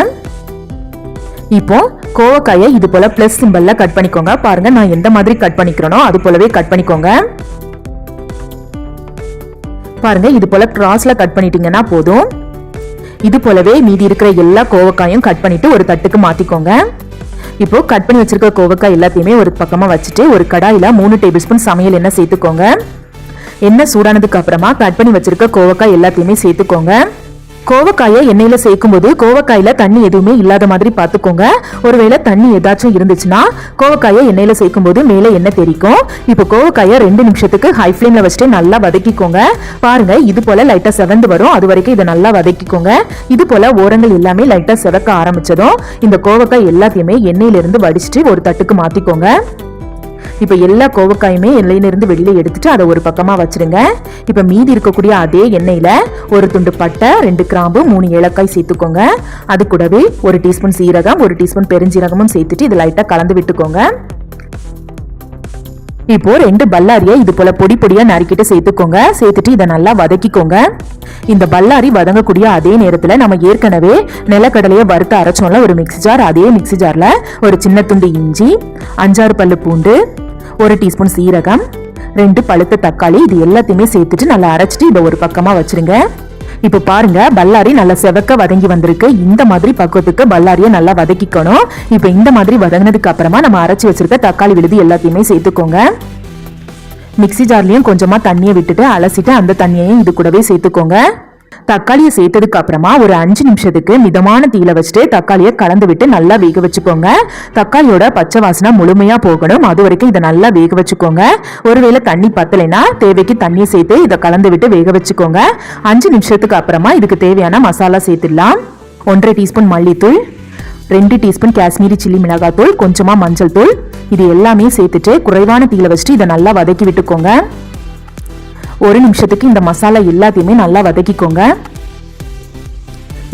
இப்போ கோவக்காயை இது போல பிளஸ் சிம்பல்ல கட் பண்ணிக்கோங்க. பாருங்க, நான் எந்த மாதிரி கட் பண்ணிக்கிறேனோ அது போலவே கட் பண்ணிக்கோங்க. பாருங்க, இது போல கிராஸ்ல கட் பண்ணிட்டீங்கன்னா போதும். இது போலவே மீதி இருக்கிற எல்லா கோவக்காயும் கட் பண்ணிட்டு ஒரு தட்டுக்கு மாத்திக்கோங்க. இப்போ கட் பண்ணி வச்சிருக்க கோவக்காய் எல்லாத்தையுமே ஒரு பக்கமா வச்சுட்டு ஒரு கடாயில 3 டேபிள் ஸ்பூன் சமையல் எண்ணெய் சேர்த்துக்கோங்க. எண்ணெய் சூடானதுக்கு அப்புறமா கட் பண்ணி வச்சிருக்க கோவக்காய் எல்லாத்தையுமே சேர்த்துக்கோங்க. கோவக்காயை எண்ணெயில சேர்க்கும் போது கோவக்காயில தண்ணி எதுவுமே இல்லாத மாதிரி பாத்துக்கோங்க. ஒருவேளை தண்ணி ஏதாச்சும் இருந்துச்சுன்னா கோவக்காயை எண்ணெயில சேர்க்கும் போது மேல எண்ணெய் தெரிக்கும். இப்போ கோவக்காயை 2 நிமிஷத்துக்கு ஹை ஃபிளேம்ல வச்சுட்டு நல்லா வதக்கிக்கோங்க. பாருங்க, இது போல லைட்டா செவந்து வரும். அது வரைக்கும் இதை நல்லா வதக்கிக்கோங்க. இது போல ஓரங்கள் எல்லாமே லைட்டா செவக்க ஆரம்பிச்சதும் இந்த கோவக்காய் எல்லாத்தையுமே எண்ணெயில இருந்து வடிச்சிட்டு ஒரு தட்டுக்கு மாத்திக்கோங்க. இப்போ எல்லா கோவக்காயுமே எண்ணெயில இருந்து வெளியில எடுத்துட்டு அதை ஒரு பக்கமா வச்சிருங்க. இப்போ மீதி இருக்கக்கூடிய அதே எண்ணெயில ஒரு துண்டு பட்டை, 2 கிராம்பு, 3 ஏலக்காய் சேர்த்துக்கோங்க. அது கூடவே 1 டீஸ்பூன் சீரகம், 1 டீஸ்பூன் பெருஞ்சீரகமும் சேர்த்துட்டு இது லைட்டா கலந்து விட்டுக்கோங்க. இப்போ 2 பல்லாரியை இது போல பொடி பொடியா நறுக்கிட்டு சேர்த்துக்கோங்க. சேர்த்துட்டு இதை நல்லா வதக்கிக்கோங்க. இந்த பல்லாரி வதங்கக்கூடிய அதே நேரத்துல நம்ம ஏற்கனவே நிலக்கடலையை வறுத்து அரைச்சோம்ல ஒரு மிக்ஸி ஜார், அதே மிக்ஸி ஜார்ல ஒரு சின்ன துண்டு இஞ்சி, 5-6 பல்லு பூண்டு, 1 டீஸ்பூன் சீரகம், 2 பழுத்த தக்காளி இது எல்லாத்தையுமே சேர்த்துட்டு நல்லா அரைச்சிட்டு இதை ஒரு பக்கமா வச்சிருங்க. இப்போ பாருங்க, பல்லாரி நல்லா செவக்க வதங்கி வந்திருக்கு. இந்த மாதிரி பக்குவத்துக்கு பல்லாரியை நல்லா வதக்கிக்கணும். இப்போ இந்த மாதிரி வதங்கினதுக்கு அப்புறமா நம்ம அரைச்சி வச்சிருக்க தக்காளி விழுது எல்லாத்தையுமே சேர்த்துக்கோங்க. மிக்ஸி ஜார்லயும் கொஞ்சமா தண்ணியை விட்டுட்டு அலசிட்டு அந்த தண்ணியையும் இது கூடவே சேர்த்துக்கோங்க. தக்காளியை சேர்த்ததுக்கு அப்புறமா ஒரு 5 நிமிஷத்துக்கு மிதமான தீயில வச்சுட்டு தக்காளியை கலந்து விட்டு நல்லா வேக வச்சுக்கோங்க. தக்காளியோட பச்சை வாசனை முழுமையா போகணும். அது வரைக்கும் இதை நல்லா வேக வச்சுக்கோங்க. ஒருவேளை தண்ணி பத்தலைன்னா தேவைக்கு தண்ணியை சேர்த்து இதை கலந்து விட்டு வேக வச்சுக்கோங்க. 5 நிமிஷத்துக்கு அப்புறமா இதுக்கு தேவையான மசாலா சேர்த்துடலாம். 1/2 டீஸ்பூன் மல்லித்தூள், 2 டீஸ்பூன் காஷ்மீரி சில்லி மிளகாத்தூள், கொஞ்சமா மஞ்சள் தூள் இது எல்லாமே சேர்த்துட்டு குறைவான தீயில வச்சுட்டு இதை நல்லா வதக்கி விட்டுக்கோங்க. 1 நிமிஷத்துக்கு இந்த மசாலா எல்லாத்தையுமே நல்லா வதக்கிக்கோங்க.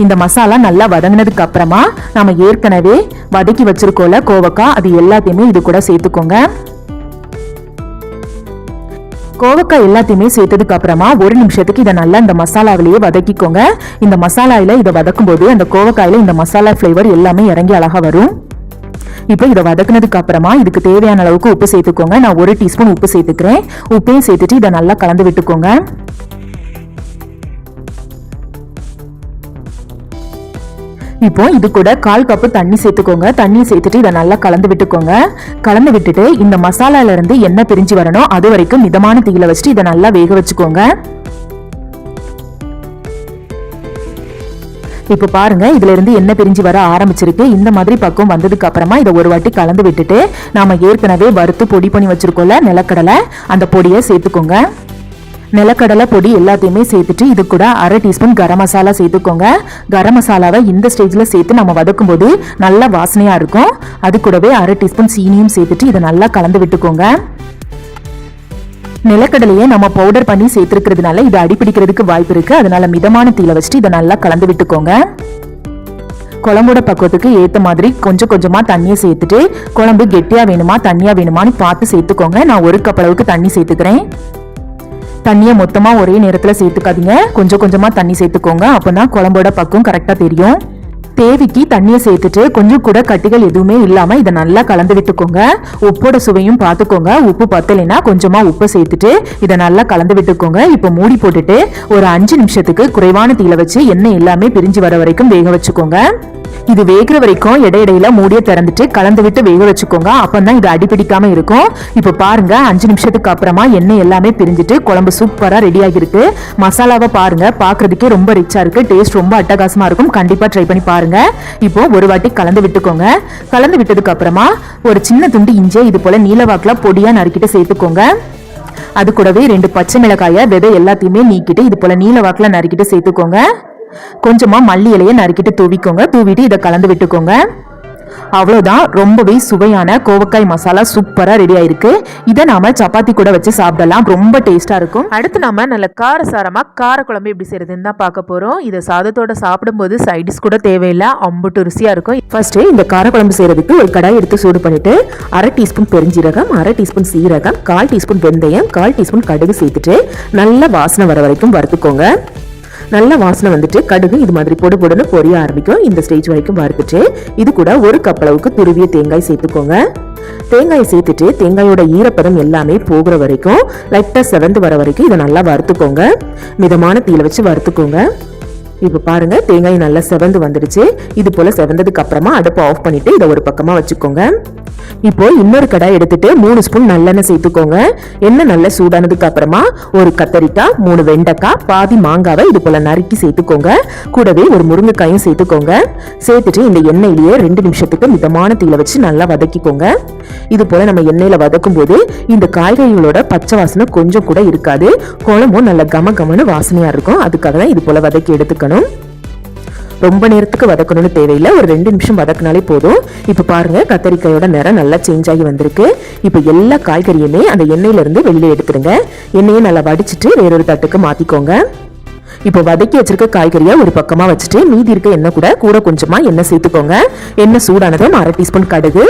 இந்த மசாலா நல்லா வதங்கினதுக்கு அப்புறமா நம்ம ஏற்கனவே வதக்கி வச்சிருக்கோம்ல கோவக்காய், அது எல்லாத்தையுமே இது கூட சேர்த்துக்கோங்க. கோவக்காய் எல்லாத்தையுமே சேர்த்ததுக்கு அப்புறமா 1 நிமிஷத்துக்கு இதை நல்லா இந்த மசாலாவிலேயே வதக்கிக்கோங்க. இந்த மசாலாவில் இதை வதக்கும் போது அந்த கோவக்காயில இந்த மசாலா ஃப்ளேவர் எல்லாமே இறங்கி அழகா வரும். இப்போ இதை வதக்குனதுக்கு அப்புறமா இதுக்கு தேவையான அளவுக்கு உப்பு சேர்த்துக்கோங்க. நான் 1 டீஸ்பூன் உப்பு சேர்த்துக்கிறேன். உப்பையும் சேர்த்துட்டு இதை நல்லா கலந்து விட்டுக்கோங்க. இப்போ இது கூட 1/4 கப்பு தண்ணி சேர்த்துக்கோங்க. தண்ணி சேர்த்துட்டு இதை நல்லா கலந்து விட்டுக்கோங்க. கலந்து விட்டுட்டு இந்த மசாலால இருந்து எண்ணெய் பிரிஞ்சு வரணும், அது வரைக்கும் மிதமான தீயில வச்சுட்டு இதை நல்லா வேக வச்சுக்கோங்க. இப்போ பாருங்க, இதுல இருந்து எண்ணெய் பிரிஞ்சு வர ஆரம்பிச்சிருக்கு. இந்த மாதிரி பக்கம் வந்ததுக்கு அப்புறமா இதை ஒரு வாட்டி கலந்து விட்டுட்டு நாம ஏற்கனவே வறுத்து பொடி பண்ணி வச்சிருக்கோம்ல நிலக்கடலை, அந்த பொடியை சேர்த்துக்கோங்க. நிலக்கடலை பொடி எல்லாத்தையுமே சேர்த்துட்டு இது கூட 1/2 டீஸ்பூன் கரம் மசாலா சேர்த்துக்கோங்க. கரம் மசாலாவை இந்த ஸ்டேஜ்ல சேர்த்து நம்ம வதக்கும் போது நல்லா வாசனையா இருக்கும். அது கூடவே 1/2 டீஸ்பூன் சீனியும் சேர்த்துட்டு இதை நல்லா கலந்து விட்டுக்கோங்க. நிலக்கடலையே நம்ம பவுடர் பண்ணி சேர்த்துருக்கிறதுனால இது அடிப்பிடிக்கிறதுக்கு வாய்ப்பு இருக்கு. அதனால மிதமான தீயில வச்சுட்டு இதை நல்லா கலந்து விட்டுக்கோங்க. குழம்போட பக்குவத்துக்கு ஏற்ற மாதிரி கொஞ்சம் கொஞ்சமா தண்ணியை சேர்த்துட்டு குழம்பு கெட்டியா வேணுமா தண்ணியா வேணுமான்னு பார்த்து சேர்த்துக்கோங்க. நான் 1 கப் அளவுக்கு தண்ணி சேர்த்துக்கிறேன். தண்ணியை மொத்தமா ஒரே நேரத்தில் சேர்த்துக்காதீங்க, கொஞ்சம் கொஞ்சமா தண்ணி சேர்த்துக்கோங்க. அப்பதான் குழம்போட பக்குவம் கரெக்டா தெரியும். தேவைக்கு தண்ணியை சேர்த்துட்டு கொஞ்சம் கூட கட்டிகள் எதுவுமே இல்லாம இதை நல்லா கலந்து விட்டுக்கோங்க. உப்போட சுவையும் பார்த்துக்கோங்க. உப்பு பத்தலைன்னா கொஞ்சமா உப்பு சேர்த்துட்டு இதை நல்லா கலந்து விட்டுக்கோங்க. இப்போ மூடி போட்டுட்டு ஒரு 5 நிமிஷத்துக்கு குறைவான தீயில வச்சு எண்ணெய் எல்லாமே பிரிஞ்சு வர வரைக்கும் வேக வச்சுக்கோங்க. இது வேகிற வரைக்கும் இடையிடையில மூடிய திறந்துட்டு கலந்து விட்டு வேக வச்சுக்கோங்க. அப்பதான் இது அடிப்பிடிக்காம இருக்கும். இப்ப பாருங்க, 5 நிமிஷத்துக்கு அப்புறமா எண்ணெய் எல்லாமே பிரிஞ்சுட்டு குழம்பு சூப்பரா ரெடி ஆகிருக்கு. மசாலாவை பாருங்க, பாக்குறதுக்கே ரொம்ப ரிச்சா இருக்கு. டேஸ்ட் ரொம்ப அட்டகாசமா இருக்கும். கண்டிப்பா ட்ரை பண்ணி பாருங்க. இப்போ ஒரு வாட்டி கலந்து விட்டுக்கோங்க. கலந்து விட்டதுக்கு அப்புறமா ஒரு சின்ன துண்டு இஞ்சியை இது போல நீலவாக்குல பொடியா நறுக்கிட்டு சேர்த்துக்கோங்க. அது கூடவே 2 பச்சை மிளகாய விதை எல்லாத்தையுமே நீக்கிட்டு இது போல நீலவாக்குல நறுக்கிட்டு சேர்த்துக்கோங்க. கொஞ்சமா மல்லி இலையை நறுக்கிட்டு தூவிக்கோங்க. தூவிட்டு இதை கலந்து விட்டுக்கோங்க. அவ்வளவுதான், ரொம்பவே சுவையான கோவக்காய் மசாலா சூப்பரா ரெடி ஆயிருக்கு. இதை நாம சப்பாத்தி கூட வச்சு சாப்பிடலாம், ரொம்ப டேஸ்டா இருக்கும். அடுத்து நாம நல்ல காரசாரமா கார குழம்பு எப்படி செய்யறதுன்னு தான் பார்க்க போறோம். இதை சாதத்தோட சாப்பிடும்போது சைடிஸ் கூட தேவையில்லை, அம்புட்டு ருசியா இருக்கும். ஃபர்ஸ்ட் இந்த கார குழம்பு செய்யறதுக்கு ஒரு கடாய் எடுத்து சூடு பண்ணிட்டு 1/2 டீஸ்பூன் பெருஞ்சீரகம், 1/2 டீஸ்பூன் சீரகம், 1/4 டீஸ்பூன் வெந்தயம், 1/4 டீஸ்பூன் கடுகு சேர்த்துட்டு நல்ல வாசனை வர வரைக்கும் வறுத்துக்கோங்க. நல்ல வாசனை வந்துட்டு கடுகு இது மாதிரி பொடு பொடுன்னு பொரிய ஆரம்பிக்கும். இந்த ஸ்டேஜ் வரைக்கும் வறுத்துட்டு இது கூட 1 கப் அளவுக்கு துருவிய தேங்காய் சேர்த்துக்கோங்க. தேங்காயை சேர்த்துட்டு தேங்காயோட ஈரப்பதம் எல்லாமே போகிற வரைக்கும் லைட்டா செவந்து வர வரைக்கும் இதை நல்லா வறுத்துக்கோங்க. மிதமான தீயில வச்சு வறுத்துக்கோங்க. இப்ப பாருங்க, தேங்காய் நல்லா செவந்து வந்துடுச்சு. இது போல செவந்ததுக்கு அப்புறமா அடுப்பை ஆஃப் பண்ணிட்டு இதை ஒரு பக்கமா வச்சுக்கோங்க. இப்போ இன்னொரு கடாய் எடுத்துட்டு 3 ஸ்பூன் நல்லெண்ணெய் சேர்த்துக்கோங்க. எண்ணெய் நல்லா சூடானதுக்கு அப்புறமா ஒரு கத்தரிக்காய், 3 வெண்டைக்காய், பாதி மாங்காவை இது போல நறுக்கி சேர்த்துக்கோங்க. கூடவே ஒரு முருங்கைக்காயும் சேர்த்துக்கோங்க. சேர்த்துட்டு இந்த எண்ணெயிலேயே 2 நிமிஷத்துக்கு மிதமான தீயில வச்சு நல்லா வதக்கிக்கோங்க. இது போல நம்ம எண்ணெயில வதக்கும் போது இந்த காய்கறிகளோட பச்சை வாசனை கொஞ்சம் கூட இருக்காது. குழம்பும் நல்ல கம கமன்னு வாசனையா இருக்கும். அதுக்காக தான் இது போல வதக்கி எடுத்துக்கணும். ரொம்ப நேரத்துக்கு வதக்கணும்னு தேவையில்லை, ஒரு 2 நிமிஷம் வதக்கினாலே போதும். இப்ப பாருங்க, கத்தரிக்காயோட நிறம் நல்லா சேஞ்ச் ஆகி வந்திருக்கு. இப்ப எல்லா காய்கறியுமே அந்த எண்ணெயில இருந்து வெளியே எடுத்துருங்க. எண்ணெயை நல்லா வடிச்சிட்டு வேறொரு தட்டுக்கு மாத்திக்கோங்க. இப்போ வதக்கி வச்சிருக்க காய்கறியை ஒரு பக்கமா வச்சுட்டு மீதி இருக்க எண்ணெய் கூட கொஞ்சமா எண்ணெய் சேர்த்துக்கோங்க. எண்ணெய் சூடானதும் 1/2 டீஸ்பூன் கடுகு,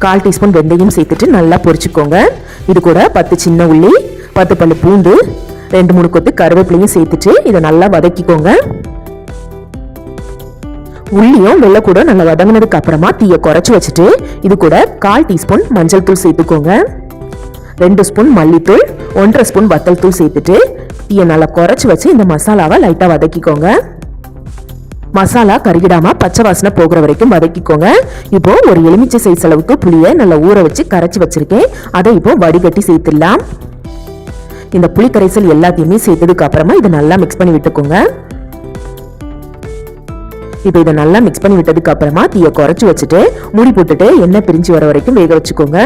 1/4 டீஸ்பூன் வெந்தயம் சேர்த்துட்டு நல்லா பொரிச்சுக்கோங்க. இது கூட 10 சின்ன உள்ளி, 10 பல்லு பூண்டு, 2-3 கொத்து கருவேப்பிலையும் சேர்த்துட்டு இதை நல்லா வதக்கிக்கோங்க. உள்ளியும் வெள்ளை கூட நல்லா வதங்கினதுக்கு அப்புறமா தீயை குறைச்சி வச்சுட்டு இது கூட 1/4 டீஸ்பூன் மஞ்சள் தூள் சேர்த்துக்கோங்க. 2 ஸ்பூன் மல்லித்தூள், 1/2 ஸ்பூன் வத்தல் தூள் சேர்த்துட்டு தீயை நல்லா குறைச்சி வச்சு இந்த மசாலாவை லைட்டா வதக்கிக்கோங்க. மசாலா கருகிடாம பச்சை வாசனை போகிற வரைக்கும் வதக்கிக்கோங்க. இப்போ ஒரு எலுமிச்சை சைஸ் அளவுக்கு புளியை நல்லா ஊற வச்சு கரைச்சி வச்சிருக்கேன். அதை இப்போ வடிகட்டி சேர்த்துடலாம். இந்த புளி கரைசல் எல்லாத்தையுமே சேர்த்ததுக்கு அப்புறமா இதை நல்லா மிக்ஸ் பண்ணி விட்டுக்கோங்க. இப்போ இதை நல்லா மிக்ஸ் பண்ணி விட்டதுக்கு அப்புறமா தீயை குறைச்சி வச்சுட்டு மூடி போட்டுட்டு எண்ணெய் பிரிஞ்சு வர வரைக்கும் வேக வச்சுக்கோங்க.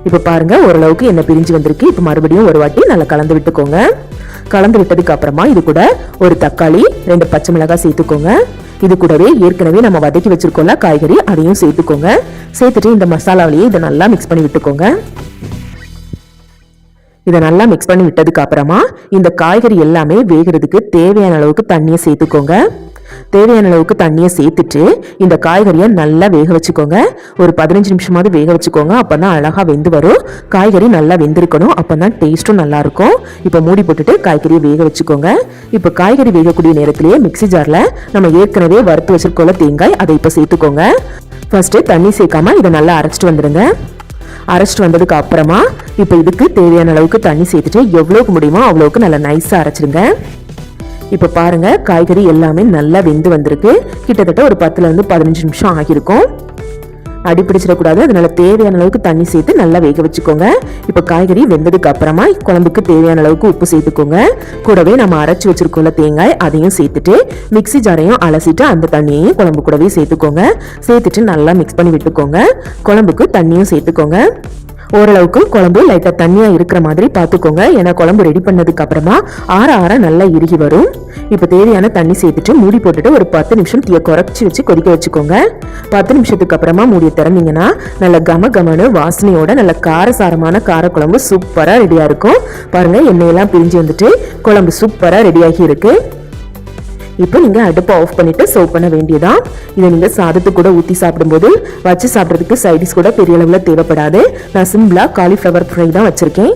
இப்போ பாருங்க, ஓரளவுக்கு எண்ணெய் பிரிஞ்சு வந்திருக்கு. இப்போ மறுபடியும் ஒரு வாட்டி நல்லா கலந்து விட்டுக்கோங்க. கலந்து விட்டதுக்கு அப்புறமா இது கூட ஒரு தக்காளி, 2 பச்சை மிளகாய் சேர்த்துக்கோங்க. இது கூடவே ஏற்கனவே நம்ம வதக்கி வச்சிருக்கோம்ல காய்கறி, அதையும் சேர்த்துக்கோங்க. சேர்த்துட்டு இந்த மசாலாவிலேயே இதை நல்லா மிக்ஸ் பண்ணி விட்டுக்கோங்க. இதை நல்லா மிக்ஸ் பண்ணி விட்டதுக்கு அப்புறமா இந்த காய்கறி எல்லாமே வேகிறதுக்கு தேவையான அளவுக்கு தண்ணியை சேர்த்துக்கோங்க. தேவையான அளவுக்கு தண்ணியை சேர்த்துட்டு இந்த காய்கறியை நல்லா வேக வச்சுக்கோங்க. ஒரு 15 நிமிஷமாவது வேக வச்சுக்கோங்க. அப்பதான் அழகா வெந்து வரும். காய்கறி நல்லா வெந்திருக்கணும். அப்பதான் டேஸ்ட்டும் நல்லா இருக்கும். இப்போ மூடி போட்டுட்டு காய்கறியை வேக வச்சுக்கோங்க. இப்போ காய்கறி வேகக்கூடிய நேரத்திலேயே மிக்ஸி ஜார்ல நம்ம ஏற்கனவே வறுத்து வச்சிருக்கோம்ல தேங்காய், அதை இப்போ சேர்த்துக்கோங்க. ஃபர்ஸ்ட் தண்ணி சேர்க்காம இதை நல்லா அரைச்சிட்டு வந்துடுங்க. அரைச்சிட்டு வந்ததுக்கு அப்புறமா இப்போ இதுக்கு தேவையான அளவுக்கு தண்ணி சேர்த்துட்டு எவ்வளவுக்கு முடியுமோ அவ்வளவுக்கு நல்லா நைஸா அரைச்சிடுங்க. இப்போ பாருங்க, காய்கறி எல்லாமே நல்லா வெந்து வந்திருக்கு. கிட்டத்தட்ட ஒரு 10ல இருந்து 15 நிமிஷம் ஆகியிருக்கும். அடிப்பிடிச்சிடக்கூடாது. அதனால தேவையான அளவுக்கு தண்ணி சேர்த்து நல்லா வேக வச்சுக்கோங்க. இப்போ காய்கறி வெந்ததுக்கு அப்புறமா குழம்புக்கு தேவையான அளவுக்கு உப்பு சேர்த்துக்கோங்க. கூடவே நம்ம அரைச்சி வச்சிருக்கோம்ல தேங்காய், அதையும் சேர்த்துட்டு மிக்ஸி ஜாரையும் அலசிட்டு அந்த தண்ணியையும் குழம்பு கூடவே சேர்த்துக்கோங்க. சேர்த்துட்டு நல்லா மிக்ஸ் பண்ணி விட்டுக்கோங்க. குழம்புக்கு தண்ணியும் சேர்த்துக்கோங்க. ஓரளவுக்கு குழம்பு லைட்டாக தண்ணியாக இருக்கிற மாதிரி பார்த்துக்கோங்க. ஏன்னா குழம்பு ரெடி பண்ணதுக்கு அப்புறமா ஆற ஆற நல்லா இறுகி வரும். இப்போ தேவையான தண்ணி சேர்த்துட்டு மூடி போட்டுட்டு ஒரு 10 நிமிஷம் தீயை குறைச்சி வச்சு கொதிக்க வச்சுக்கோங்க. 10 நிமிஷத்துக்கு அப்புறமா மூடியை திறந்தீங்கன்னா நல்ல கமகமனு வாசனையோட நல்ல காரசாரமான காரக்குழம்பு சூப்பராக ரெடியாக இருக்கும். பாருங்க, எண்ணெயெல்லாம் பிரிஞ்சு வந்துட்டு குழம்பு சூப்பராக ரெடியாகி இருக்கு. இப்போ நீங்கள் அடுப்பை ஆஃப் பண்ணிட்டு சர்வ் பண்ண வேண்டியதான். இதை நீங்கள் சாதத்துக்கு கூட ஊற்றி சாப்பிடும்போது வச்சு சாப்பிட்றதுக்கு சைடிஸ் கூட பெரிய அளவில் தேவைப்படாது. நான் சிம்பிளாக காலிஃப்ளவர் ஃப்ரை தான் வச்சுருக்கேன்.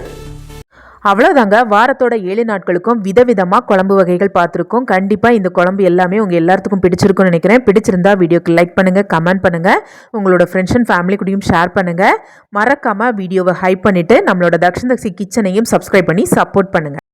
அவ்வளோதாங்க. வாரத்தோட 7 நாட்களுக்கும் விதவிதமாக குழம்பு வகைகள் பார்த்துருக்கோம். கண்டிப்பாக இந்த குழம்பு எல்லாமே உங்கள் எல்லாத்துக்கும் பிடிச்சிருக்கும்னு நினைக்கிறேன். பிடிச்சிருந்தா வீடியோக்கு லைக் பண்ணுங்கள், கமெண்ட் பண்ணுங்கள், உங்களோட ஃப்ரெண்ட்ஸ் அண்ட் ஃபேமிலி கூடயும் ஷேர் பண்ணுங்கள். மறக்காமல் வீடியோவை ஹைப் பண்ணிவிட்டு நம்மளோட தக்ஷன் தக்ஷி கிச்சனையும் சப்ஸ்கிரைப் பண்ணி சப்போர்ட் பண்ணுங்கள்.